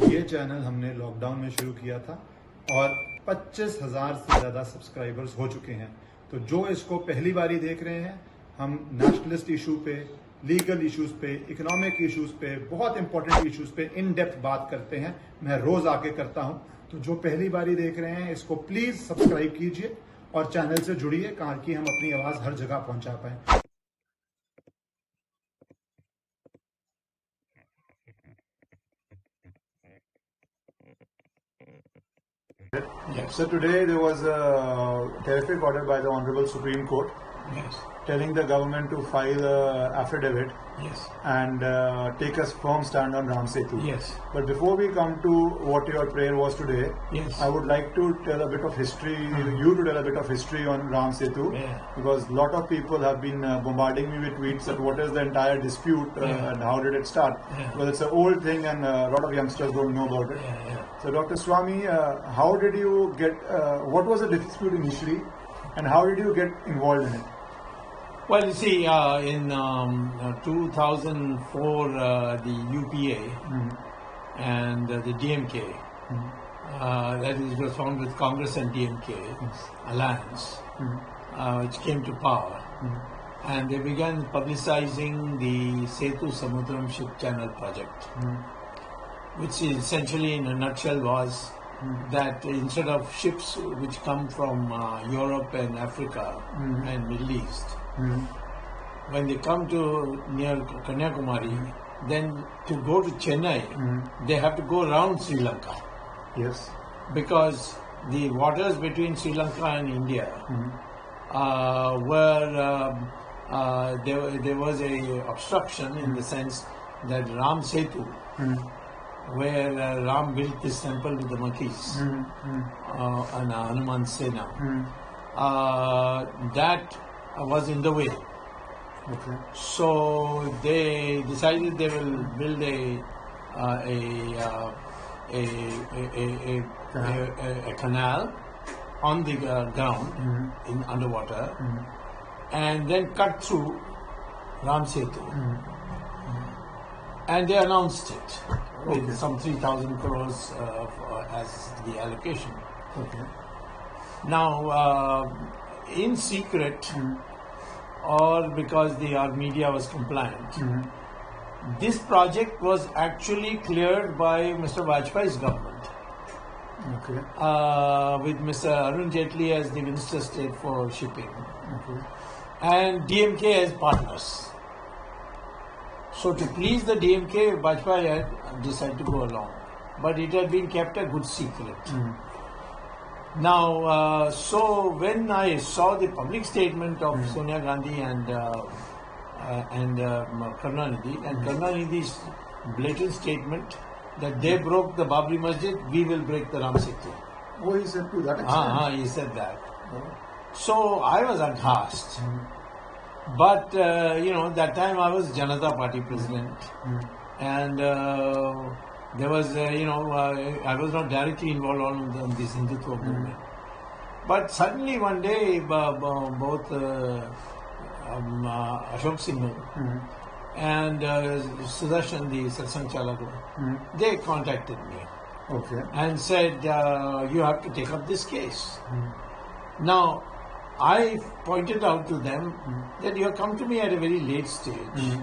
ये चैनल हमने लॉकडाउन में शुरू किया था और 25,000 से ज़्यादा सब्सक्राइबर्स हो चुके हैं। तो जो इसको पहली बारी देख रहे हैं, हम नेशनलिस्ट इशू पे, लीगल इश्यूज पे, इकोनॉमिक इश्यूज पे, बहुत इंपॉर्टेंट इश्यूज पे इन डेप्थ बात करते हैं। मैं रोज आके करता हूं। तो जो पहली बारी देख रहे हैं, इसको प्लीज सब्सक्राइब कीजिए और चैनल से जुड़िए ताकि हम अपनी आवाज हर जगह पहुंचा पाए। Yes. So today there was a terrific order by the Honorable Supreme Court Yes. telling the government to file an affidavit Yes. and take a firm stand on Ram Setu. Yes. But before we come to what your prayer was today, Yes. I would like to tell a bit of history, you to tell a bit of history on Ram Setu, Yeah. because a lot of people have been bombarding me with tweets that what is the entire dispute Yeah. and how did it start? Yeah. Because it's an old thing and a lot of youngsters don't know about it. Yeah, yeah. So Dr. Swami, how did you get, what was the dispute initially and how did you get involved in it? Well, you see, in 2004, the UPA and the DMK, that is, was formed with Congress and DMK alliance, which came to power, and they began publicizing the Setu Samudram ship channel project, which essentially, in a nutshell, was that instead of ships which come from Europe and Africa and Middle East, when they come to near Kanyakumari, then to go to Chennai, they have to go around Sri Lanka, Yes. because the waters between Sri Lanka and India there was a obstruction in the sense that Ram Setu, where Ram built this temple with the monkeys and Hanuman Sena, that was in the way. Okay. So they decided they will build a canal on the ground in underwater, and then cut through Ram Setu. And they announced it with some 3,000 crores as the allocation. Okay. Now, in secret, or because our media was compliant, this project was actually cleared by Mr. Vajpayee's government, Okay. with Mr. Arun Jaitley as the Minister of State for Shipping, Okay. and DMK as partners. So to please the DMK, Vajpayee had decided to go along, but it had been kept a good secret. Now, so when I saw the public statement of Sonia Gandhi and Karunanidhi, and Karunanidhi's blatant statement that they broke the Babri Masjid, we will break the Ram Setu. Oh, he said to that extent. He said that. So I was aghast. But, that time I was Janata Party president. And there was, I was not directly involved in this Hindutva movement. But suddenly one day, both Ashok Singhal and Sudarshan, the Satsang Chalak, they contacted me Okay. and said, you have to take up this case. Now, I pointed out to them that you have come to me at a very late stage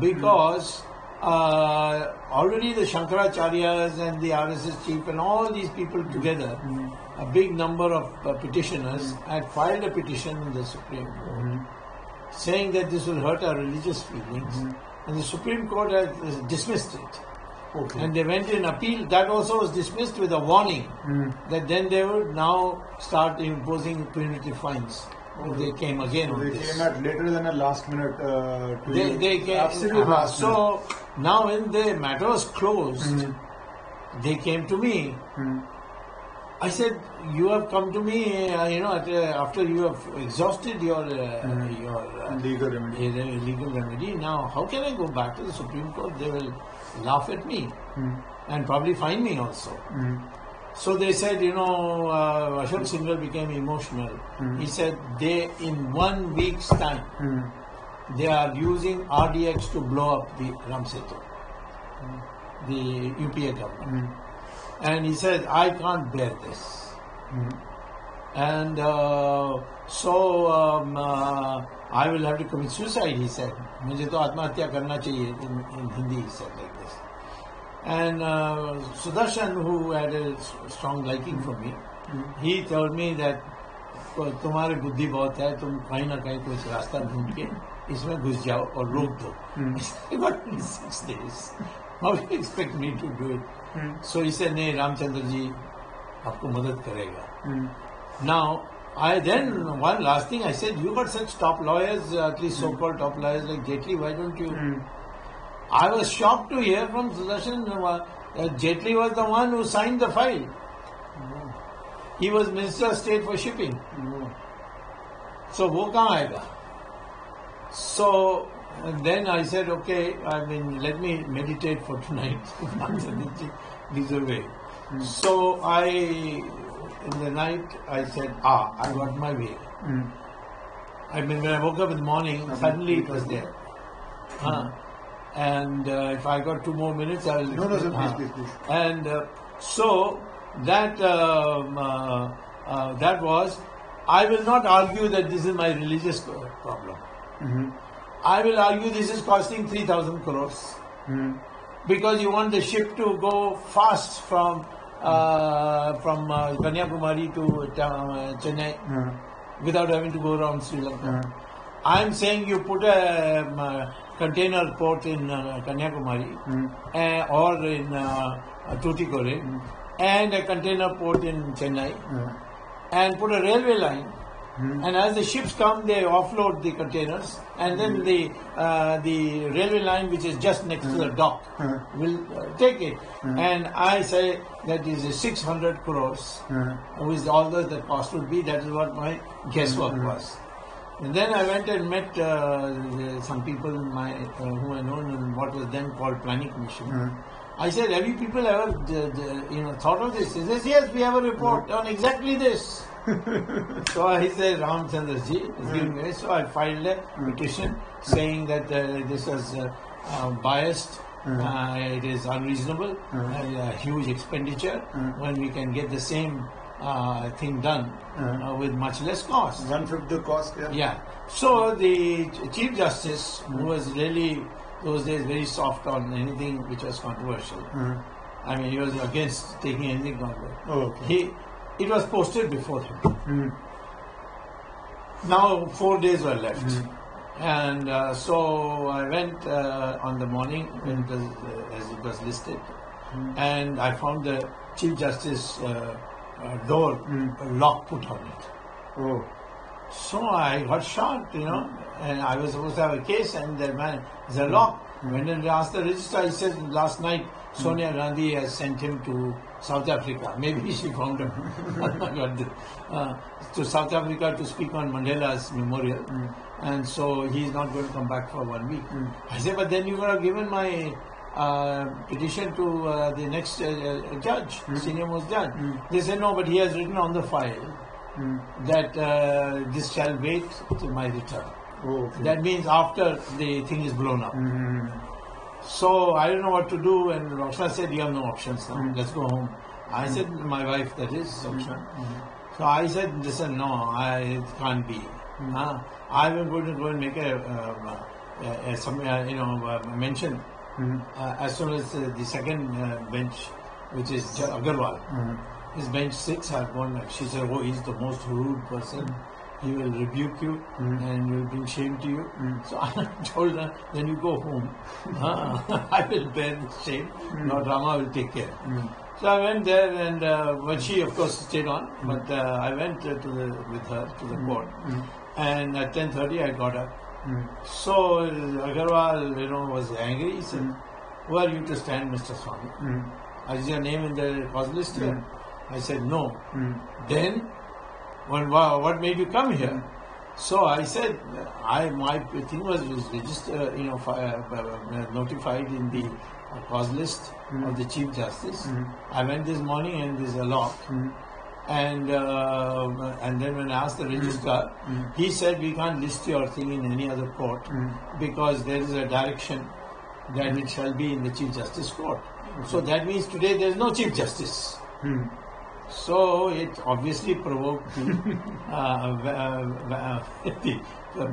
because already the Shankaracharyas and the RSS chief and all these people together, a big number of petitioners had filed a petition in the Supreme Court saying that this will hurt our religious feelings, and the Supreme Court has dismissed it. Okay. And they went in appeal. That also was dismissed with a warning that then they would now start imposing punitive fines. They came again on They this. came at later than a last minute to you. They came. Absolute last minute. So now when the matter was closed, they came to me. I said, you have come to me, after you have exhausted your Legal remedy. legal remedy. Now, how can I go back to the Supreme Court? They will laugh at me and probably fine me also. So they said, Ashok Singhal became emotional. He said, in 1 week's time, they are using RDX to blow up the Ram Setu. the UPA government. And he said, I can't bear this. And I will have to commit suicide, he said. मुझे तो आत्महत्या करना चाहिए, in Hindi he said like this. And Sudarshan, who had a strong liking for me, he told me that तुम्हारी बुद्धि बहुत है, तुम कहीं ना कहीं कुछ रास्ता ढूंढ के इसमें घुस जाओ और रोक दो. But in 6 days, how do you expect me to do it? So he said, नहीं, रामचंद्र जी आपको मदद करेगा. Now, one last thing I said, you got such top lawyers, at least so-called top lawyers like Jaitley, why don't you? I was shocked to hear from Sudarshan that Jaitley was the one who signed the file. He was Minister of State for Shipping. So, wo kahan aayega? So, then I said, okay, let me meditate for tonight. He's away. So, in the night, I said, I got my way. When I woke up in the morning, suddenly it was there. And if I got 2 more minutes, I will... No, sir, please. And so, that was, I will not argue that this is my religious problem. I will argue this is costing 3,000 crores. Because you want the ship to go fast from Kanyakumari to Chennai without having to go around Sri Lanka. I'm saying you put a container port in Kanyakumari or in Tuticorin and a container port in Chennai and put a railway line. And as the ships come, they offload the containers, and then the railway line, which is just next to the dock, will take it. And I say that is 600 crores, with all the cost would be. That is what my guesswork was. And then I went and met some people who I known in what was then called Planning Commission. I said, have you people ever thought of this? He says, yes, we have a report on exactly this. So I said, Ramchandra ji is giving me. So I filed a petition saying that this was biased, it is unreasonable, a huge expenditure when we can get the same thing done with much less cost. 1/5 the cost, Yeah. So the Chief Justice, who was really those days very soft on anything which was controversial. He was against taking anything controversial. It was posted before him. Now 4 days were left. And so I went on the morning when as it was listed, and I found the Chief Justice door lock put on it. So I got shocked, and I was supposed to have a case, and the man, there's a lock. When I asked the registrar, he said last night Sonia Gandhi has sent him to South Africa. Maybe she found him to South Africa to speak on Mandela's memorial, and so he's not going to come back for 1 week. I said, but then you would have given my petition to the next judge, senior most judge. They said, no, but he has written on the file that this shall wait till my return. That means after the thing is blown up. So I don't know what to do, and Roshna said, you have no options now, let's go home. I said, my wife, that is Roshna. So I said, listen, no, it can't be. I'm going to go and make a mention as soon as the second bench, which is Agarwal, his bench 6 have gone. She said, oh, he's the most rude person. He will rebuke you and will bring shame to you. So I told her, then you go home. I will bear the shame. Lord Rama will take care. So I went there, and but she, of course, stayed on. But I went with her to the court, and at 10:30 I got up. So Agarwal, was angry. He said, "Who are you to stand, Mr. Swami? Is your name in the cause list here?" I said, "No." Then, what made you come here? So I said, my thing was registered, notified in the cause list of the Chief Justice. I went this morning, and there's a lock. And then when I asked the registrar, he said we can't list your thing in any other court because there is a direction that it shall be in the Chief Justice Court. So that means today there is no Chief Justice. So it obviously provoked the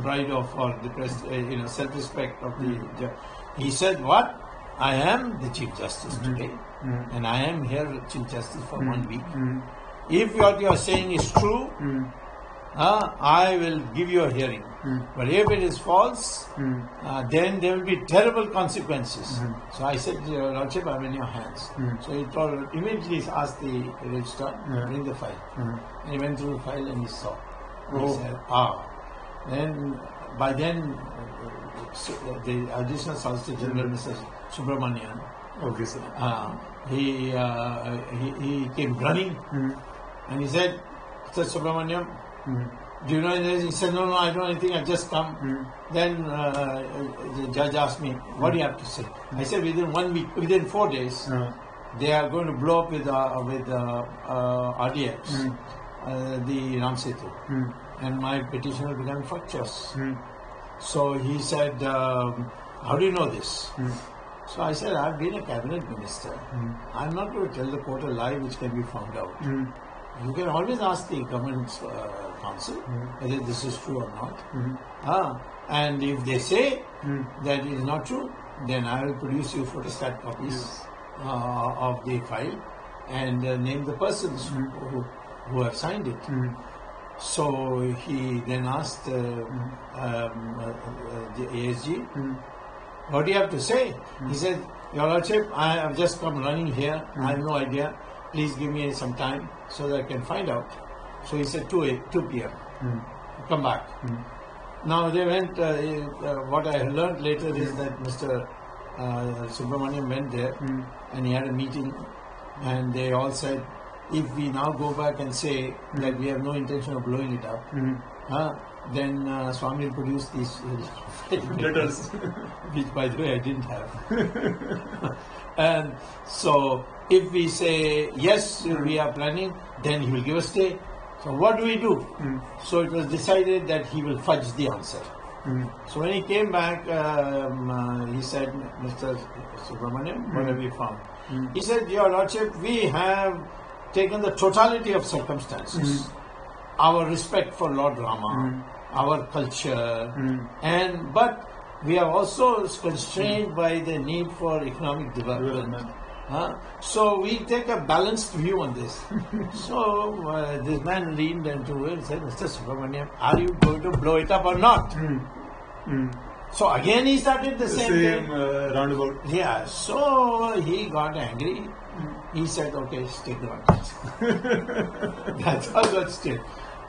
pride of, or the self-respect of the judge. He said, "What? I am the Chief Justice today, and I am here Chief Justice for 1 week. If what you are saying is true, I will give you a hearing. But if it is false, then there will be terrible consequences." So I said, "Your Lordship, I'm in your hands." So he immediately asked the registrar, "Bring the file." And he went through the file and he saw. He said, Then, by then, the Additional Solicitor General, Mr. Subramanian, he came running and he said, "Mr. Subramaniam, do you know anything?" He said, "No, I don't know anything, I've just come." Then the judge asked me, "What do you have to say?" I said, "Within 1 week, within 4 days, they are going to blow up with RDX, the Ram Setu, and my petition will become infructuous." So he said, "How do you know this?" So I said, "I've been a cabinet minister. I'm not going to tell the court a lie which can be found out. You can always ask the government council whether this is true or not. And if they say that it is not true, then I will produce you photostat copies of the file and name the persons who have signed it." So he then asked the ASG, "What do you have to say?" He said, "Your Lordship, I have just come running here. I have no idea. Please give me some time so that I can find out." So he said 2 p.m. Come back. Now they went, what I learned later is that Mr. Subramaniam went there and he had a meeting and they all said, "If we now go back and say that we have no intention of blowing it up, then Swami will produce these letters," which by the way I didn't have. And so if we say, "Yes, we are planning," then he will give a stay. So what do we do? So it was decided that he will fudge the answer. So when he came back, he said, "Mr. Subramaniam, what have you found?" He said, "Your Lordship, we have taken the totality of circumstances, our respect for Lord Rama, our culture, but we are also constrained by the need for economic development. So we take a balanced view on this." So this man leaned into it and said, "Mr. Subramaniam, are you going to blow it up or not?" So again he started the same thing. Roundabout. Yeah, so he got angry. He said, "Okay, take the one." That's how got still.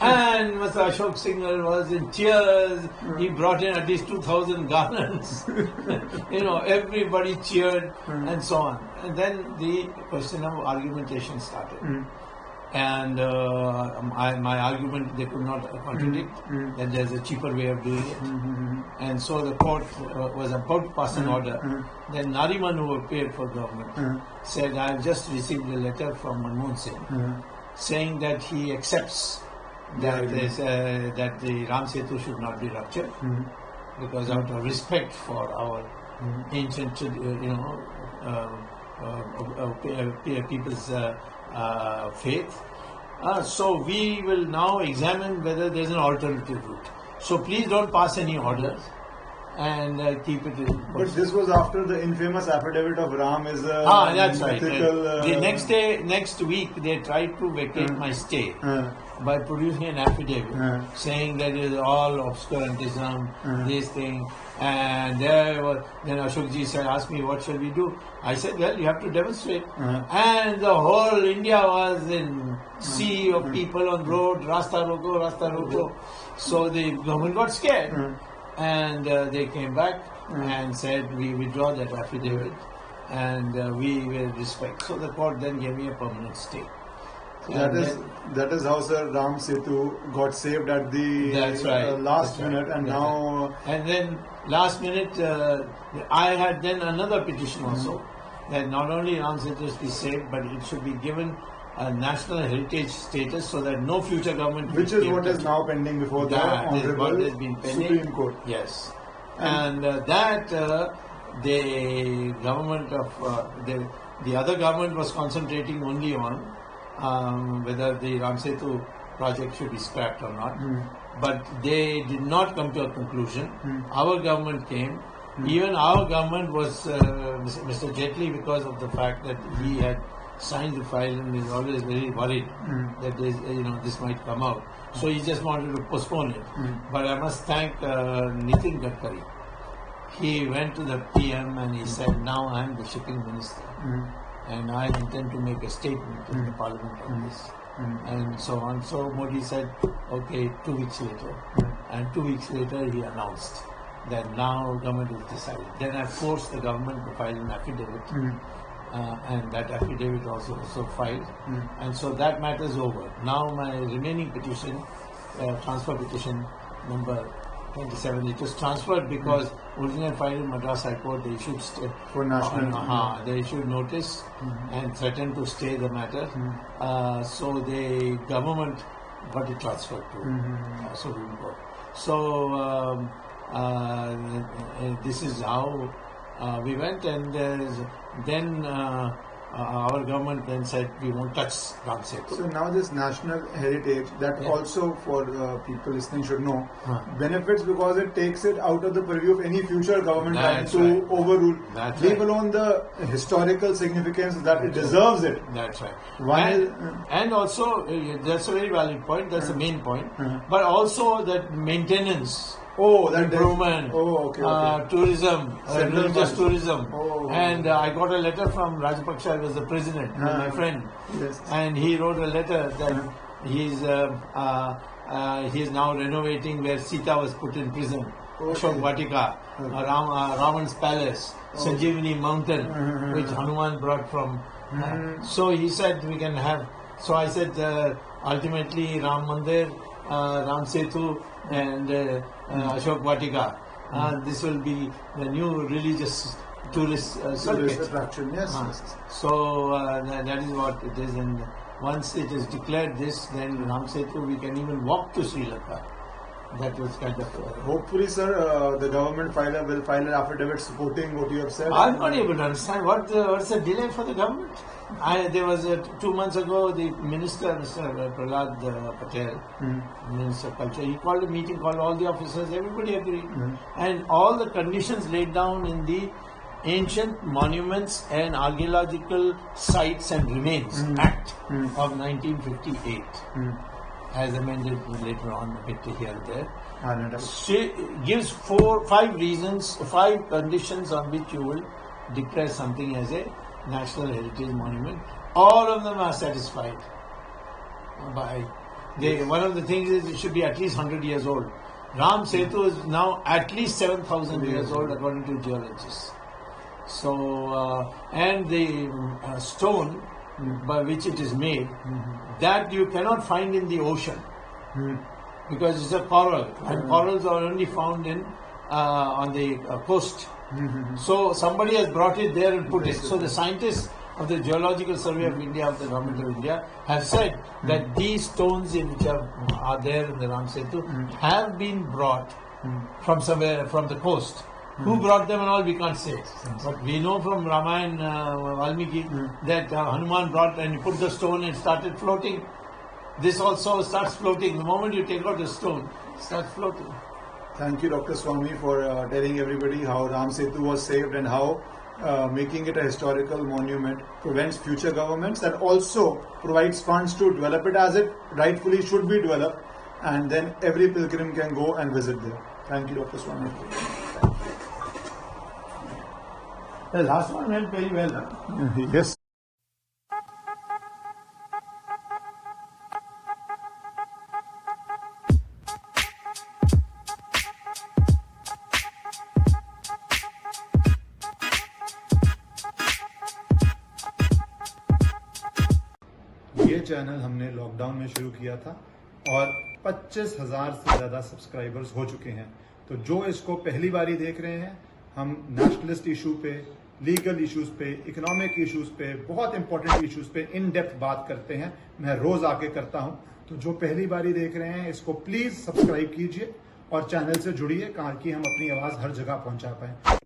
And Mr. Ashok Singhal was in tears. He brought in at least 2,000 garlands. Everybody cheered and so on. And then the question of argumentation started. And my argument, they could not contradict, that there's a cheaper way of doing it. And so the court was about to pass an order. Then Nariman, who appeared for government, said, "I have just received a letter from Manmohan Singh saying that he accepts that the Ram Setu should not be ruptured because out of respect for our ancient, people's faith. So we will now examine whether there is an alternative route. So please don't pass any orders and keep it in." But this was after the infamous affidavit of Ram is a that's right. The next week, they tried to vacate my stay by producing an affidavit saying that it is all obscurantism, this thing. And then Ashokji asked me, "What shall we do?" I said, "Well, you have to demonstrate." And the whole India was in sea of people on road, Rasta Roko. So the government got scared. And they came back and said, "We withdraw that affidavit and we will respect." So the court then gave me a permanent stay. That is how Sir Ram Setu got saved at the last minute, and now. And then last minute, I had then another petition also that not only Ram Setu should be saved, but it should be given a national heritage status so that no future government. Which is what is now pending before the Honorable Supreme Court. Yes, and that the government of the other government was concentrating only on whether the Ram Setu project should be scrapped or not. But they did not come to a conclusion. Our government came. Even our government was Mr. Jaitley, because of the fact that he had signed the file and is always very worried that this might come out. So he just wanted to postpone it. But I must thank Nitin Gadkari. He went to the PM and he said, now I am the shipping minister and I intend to make a statement in the parliament on this. And so on. So Modi said, okay, 2 weeks later. And 2 weeks later he announced that now government has decided. Then I forced the government to file an affidavit. And that affidavit also filed. And so that matter is over. Now my remaining petition, transfer petition number 27, it was transferred because original file in Madras High Court, they issued for national. They issued notice and threatened to stay the matter. So the government got it transferred to Supreme Court. So this is how we went, and then our government then said we won't touch Ram Setu. So now this national heritage, that also for people listening should know, benefits because it takes it out of the purview of any future government trying to overrule, leave alone the historical significance that it deserves it. That's right. And also, that's a very valid point, that's the main point, but also that maintenance. Improvement, tourism, religious tourism. And I got a letter from Rajapaksa, I was the president, my friend. Yes. And he wrote a letter that he's now renovating where Sita was put in prison. Ashok Vatika, Ravan's palace, Sanjeevani mountain, which Hanuman brought from. So he said we can have, so I said ultimately Ram Mandir, Ram Setu and Ashok Vatika. This will be the new religious tourist circuit. Attraction, yes. So that is what it is, and once it is declared this, then Ram Setu we can even walk to Sri Lanka. That was kind of... Hopefully, sir, the government will file an affidavit supporting what you have said. I'm not able to understand what's the delay for the government. There was 2 months ago, the minister, Mr. Prahlad Patel, Minister of Culture, he called a meeting, called all the officers, everybody agreed. And all the conditions laid down in the Ancient Monuments and Archaeological Sites and Remains Act of 1958. As amended later on a bit here and there. She gives 5 reasons, 5 conditions on which you will declare something as a National Heritage Monument. All of them are satisfied by. One of the things is it should be at least 100 years old. Ram Setu is now at least 7,000 years old according to geologists. So, and the stone by which it is made, that you cannot find in the ocean because it's a coral, and corals are only found in on the coast. So somebody has brought it there and put it. So the scientists of the Geological Survey of India, of the Government of India, have said that these stones which are there in the Ram Setu have been brought from somewhere, from the coast. Who brought them and all, we can't say. But we know from Ramayana, Valmiki, that Hanuman brought and he put the stone and it started floating. This also starts floating. The moment you take out the stone, it starts floating. Thank you, Dr. Swami, for telling everybody how Ram Setu was saved and how making it a historical monument prevents future governments, that also provides funds to develop it as it rightfully should be developed, and then every pilgrim can go and visit there. Thank you, Dr. Swami. The last one went very well. Huh? Yes. ये channel हमने lockdown में शुरू किया था और 25,000 से ज़्यादा subscribers हो चुके हैं। तो जो इसको पहली बारी देख रहे हैं, हम नेशनलिस्ट इशू पे, लीगल इश्यूज पे, इकोनॉमिक इश्यूज पे, बहुत इंपॉर्टेंट इश्यूज पे इन डेप्थ बात करते हैं। मैं रोज आके करता हूं। तो जो पहली बारी देख रहे हैं, इसको प्लीज सब्सक्राइब कीजिए और चैनल से जुड़िए ताकि हम अपनी आवाज हर जगह पहुंचा पाएं।